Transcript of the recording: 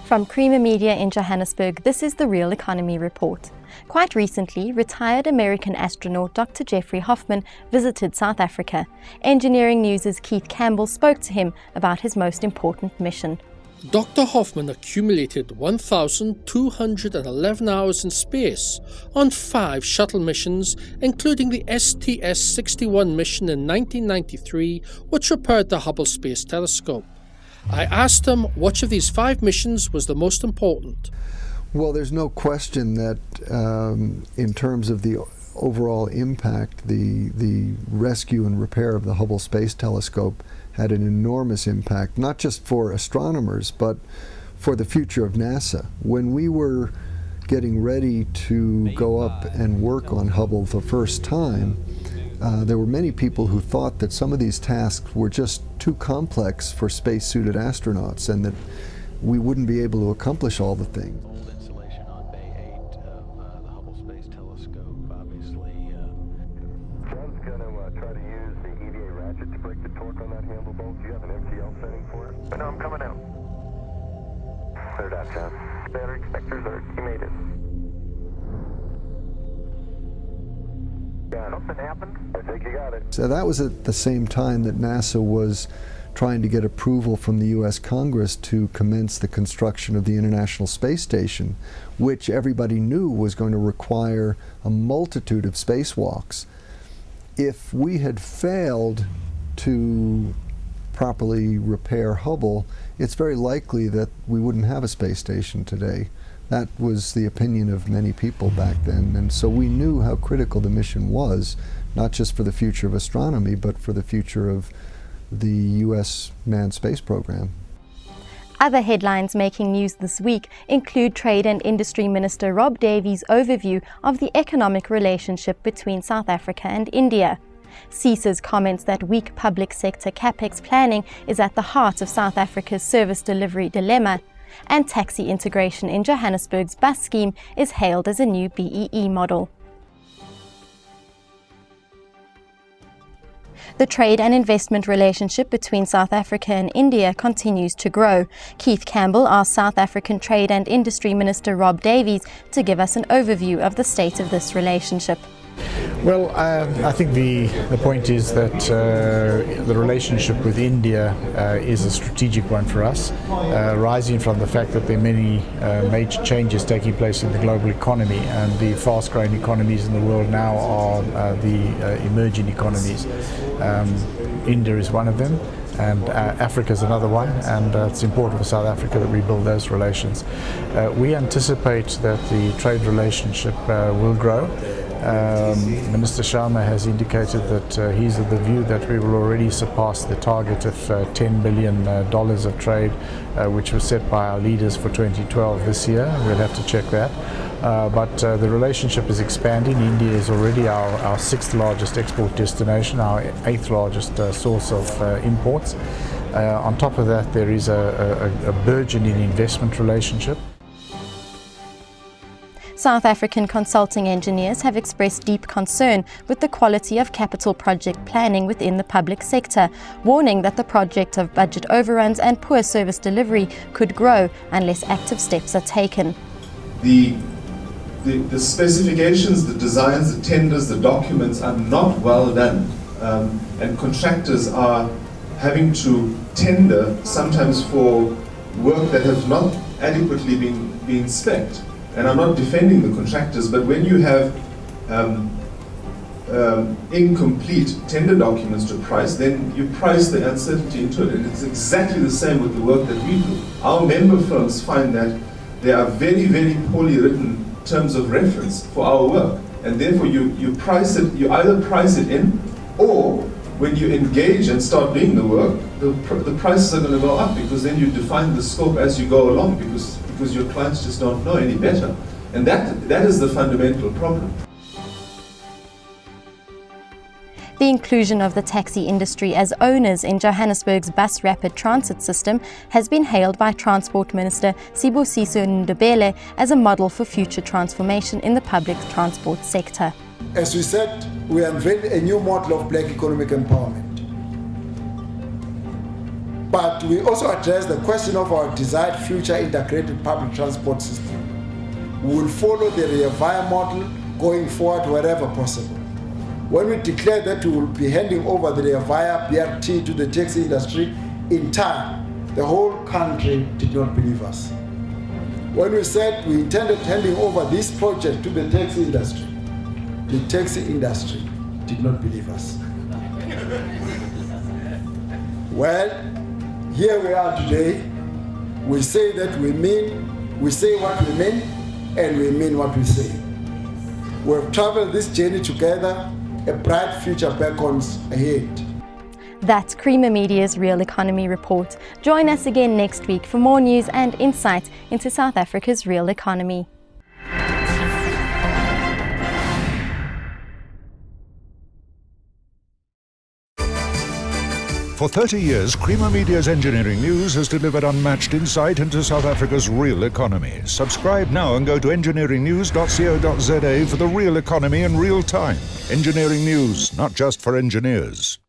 From Creamer Media in Johannesburg, this is the Real Economy Report. Quite recently, retired American astronaut Dr Jeffrey Hoffman visited South Africa. Engineering News' Keith Campbell spoke to him about his most important mission. Dr. Hoffman accumulated 1,211 hours in space on 5 shuttle missions, including the STS-61 mission in 1993, which repaired the Hubble Space Telescope. I asked him which of these 5 missions was the most important. Well, there's no question that in terms of the overall impact, the rescue and repair of the Hubble Space Telescope had an enormous impact, not just for astronomers, but for the future of NASA. When we were getting ready to go up and work on Hubble the first time, there were many people who thought that some of these tasks were just too complex for space-suited astronauts and that we wouldn't be able to accomplish all the things. Old installation on Bay 8 of the Hubble Space Telescope, obviously. John's going to try to use the EVA ratchet to break the torque on that handle bolt. Do you have an MTL setting for it? No, I'm coming out. Cleared out, John. Battery expectors are, you made it. Something happened? I think you got it. So that was at the same time that NASA was trying to get approval from the US Congress to commence the construction of the International Space Station, which everybody knew was going to require a multitude of spacewalks. If we had failed to properly repair Hubble, it's very likely that we wouldn't have a space station today. That was the opinion of many people back then, and so we knew how critical the mission was, not just for the future of astronomy, but for the future of the US manned space program. Other headlines making news this week include Trade and Industry Minister Rob Davies' overview of the economic relationship between South Africa and India. CISA's comments that weak public sector capex planning is at the heart of South Africa's service delivery dilemma. And taxi integration in Johannesburg's bus scheme is hailed as a new BEE model. The trade and investment relationship between South Africa and India continues to grow. Keith Campbell asked South African Trade and Industry Minister Rob Davies to give us an overview of the state of this relationship. Well, I think the point is that the relationship with India is a strategic one for us, rising from the fact that there are many major changes taking place in the global economy, and the fast-growing economies in the world now are the emerging economies. India is one of them, and Africa is another one, and it's important for South Africa that we build those relations. We anticipate that the trade relationship will grow. Minister Sharma has indicated that he's of the view that we will already surpass the target of $10 billion of trade, which was set by our leaders for 2012 this year. We'll have to check that. But the relationship is expanding. India is already our 6th largest export destination, our 8th largest source of imports. On top of that, there is a burgeoning investment relationship. South African consulting engineers have expressed deep concern with the quality of capital project planning within the public sector, warning that the project of budget overruns and poor service delivery could grow unless active steps are taken. The specifications, the designs, the tenders, the documents are not well done, and contractors are having to tender sometimes for work that has not adequately been spec'd. And I'm not defending the contractors, but when you have incomplete tender documents to price, then you price the uncertainty into it. And it's exactly the same with the work that we do. Our member firms find that there are very, very poorly written terms of reference for our work. And therefore you price it, you either price it in, or when you engage and start doing the work, the prices are going to go up, because then you define the scope as you go along, because your clients just don't know any better. And that is the fundamental problem. The inclusion of the taxi industry as owners in Johannesburg's bus rapid transit system has been hailed by Transport Minister Sibusiso Ndebele as a model for future transformation in the public transport sector. As we said, we unveiled a new model of black economic empowerment. But But we also address the question of our desired future integrated public transport system. We will follow the Rea Vaya model going forward wherever possible. When we declared that we will be handing over the Rea Vaya BRT to the taxi industry in time, the whole country did not believe us. When we said we intended handing over this project to the taxi industry did not believe us. Well, here we are today. We say that we say what we mean, and we mean what we say. We've traveled this journey together. A bright future beckons ahead. That's Creamer Media's Real Economy Report. Join us again next week for more news and insight into South Africa's real economy. For 30 years, Creamer Media's Engineering News has delivered unmatched insight into South Africa's real economy. Subscribe now and go to engineeringnews.co.za for the real economy in real time. Engineering News, not just for engineers.